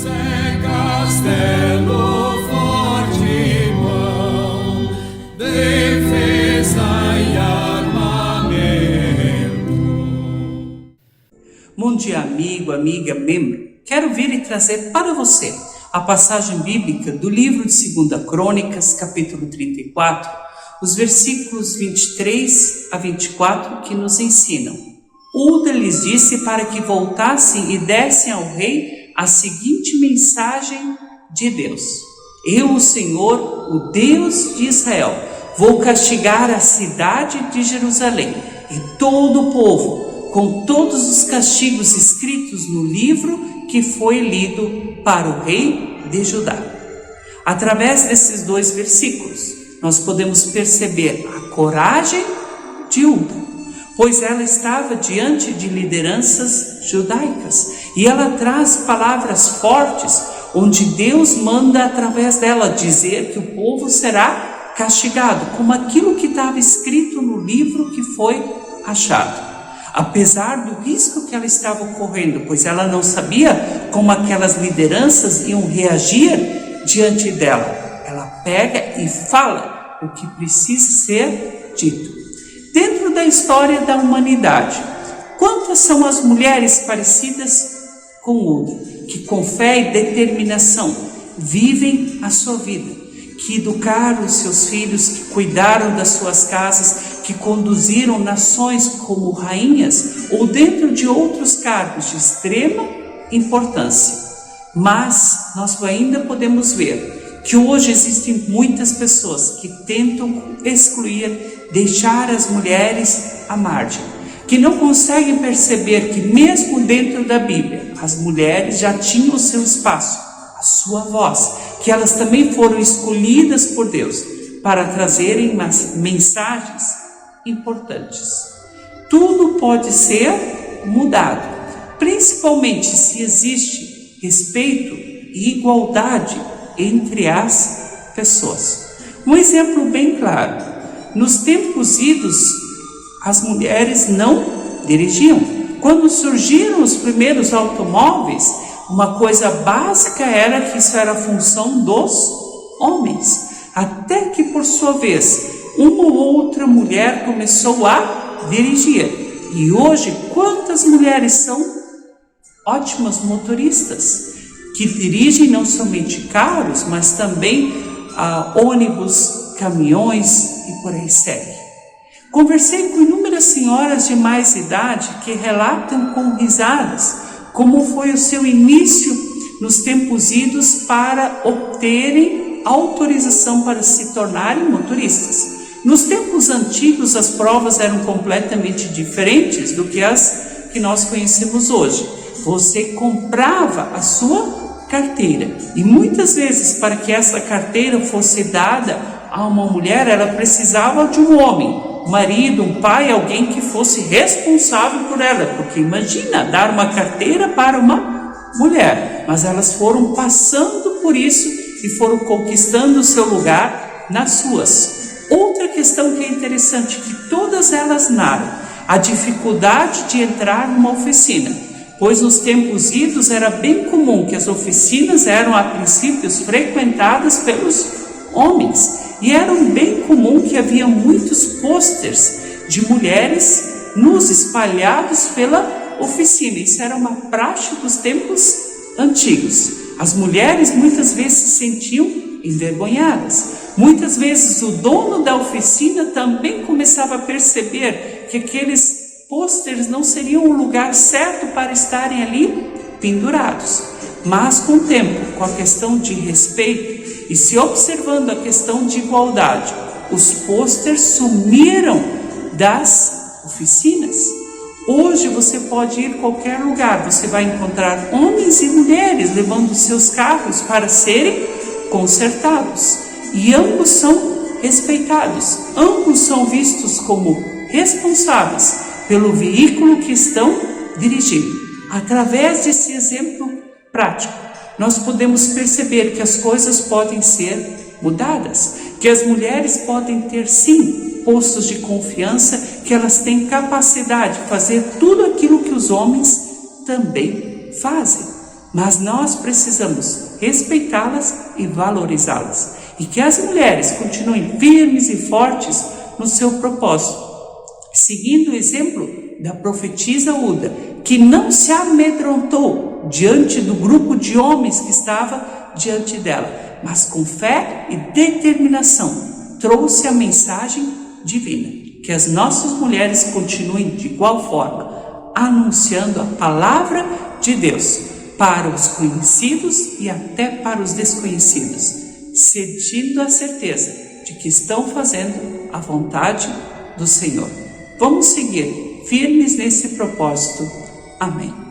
é castelo forte, mão, defesa e armamento. Bom dia, amigo, amiga, membro. Quero vir e trazer para você a passagem bíblica do livro de 2 Crônicas, capítulo 34, os versículos 23 a 24, que nos ensinam. Uda lhes disse para que voltassem e dessem ao rei a seguinte mensagem de Deus: Eu, o Senhor, o Deus de Israel, vou castigar a cidade de Jerusalém e todo o povo com todos os castigos escritos no livro que foi lido para o rei de Judá. Através desses dois versículos, nós podemos perceber a coragem de Uda, pois ela estava diante de lideranças judaicas e ela traz palavras fortes, onde Deus manda através dela dizer que o povo será castigado, como aquilo que estava escrito no livro que foi achado. Apesar do risco que ela estava correndo, pois ela não sabia como aquelas lideranças iam reagir diante dela, ela pega e fala o que precisa ser dito. Dentro da história da humanidade, quantas são as mulheres parecidas com Uda, que com fé e determinação vivem a sua vida, que educaram os seus filhos, que cuidaram das suas casas, que conduziram nações como rainhas ou dentro de outros cargos de extrema importância. Mas nós ainda podemos ver que hoje existem muitas pessoas que tentam excluir, deixar as mulheres à margem, que não conseguem perceber que mesmo dentro da Bíblia, as mulheres já tinham o seu espaço, a sua voz, que elas também foram escolhidas por Deus para trazerem mensagens importantes. Tudo pode ser mudado, principalmente se existe respeito e igualdade entre as pessoas. Um exemplo bem claro: nos tempos idos, as mulheres não dirigiam. Quando surgiram os primeiros automóveis, uma coisa básica era que isso era função dos homens, até que por sua vez uma ou outra mulher começou a dirigir. E hoje quantas mulheres são ótimas motoristas, que dirigem não somente carros, mas também ônibus, caminhões e por aí segue. Conversei com inúmeras senhoras de mais idade que relatam com risadas como foi o seu início nos tempos idos para obterem autorização para se tornarem motoristas. Nos tempos antigos, as provas eram completamente diferentes do que as que nós conhecemos hoje. Você comprava a sua carteira e muitas vezes, para que essa carteira fosse dada a uma mulher, ela precisava de um homem, um marido, um pai, alguém que fosse responsável por ela, porque imagina dar uma carteira para uma mulher. Mas elas foram passando por isso e foram conquistando o seu lugar nas suas. Outra questão que é interessante, que todas elas narram a dificuldade de entrar numa oficina, pois nos tempos idos era bem comum que as oficinas eram a princípios frequentadas pelos homens, e era bem comum que havia muitos pôsteres de mulheres nus espalhados pela oficina. Isso era uma praxe dos tempos antigos. As mulheres muitas vezes se sentiam envergonhadas. Muitas vezes o dono da oficina também começava a perceber que aqueles pôsteres não seriam o lugar certo para estarem ali pendurados. Mas com o tempo, com a questão de respeito e se observando a questão de igualdade, os pôsteres sumiram das oficinas. Hoje você pode ir a qualquer lugar, você vai encontrar homens e mulheres levando seus carros para serem consertados. E ambos são respeitados, ambos são vistos como responsáveis pelo veículo que estão dirigindo. Através desse exemplo prático, nós podemos perceber que as coisas podem ser mudadas, que as mulheres podem ter sim postos de confiança, que elas têm capacidade de fazer tudo aquilo que os homens também fazem. mas nós precisamos respeitá-las e valorizá-las. E que as mulheres continuem firmes e fortes no seu propósito, seguindo o exemplo da profetisa Uda, que não se amedrontou diante do grupo de homens que estava diante dela, mas com fé e determinação trouxe a mensagem divina. Que as nossas mulheres continuem de igual forma, anunciando a palavra de Deus para os conhecidos e até para os desconhecidos, sentindo a certeza de que estão fazendo a vontade do Senhor. Vamos seguir firmes nesse propósito. Amém.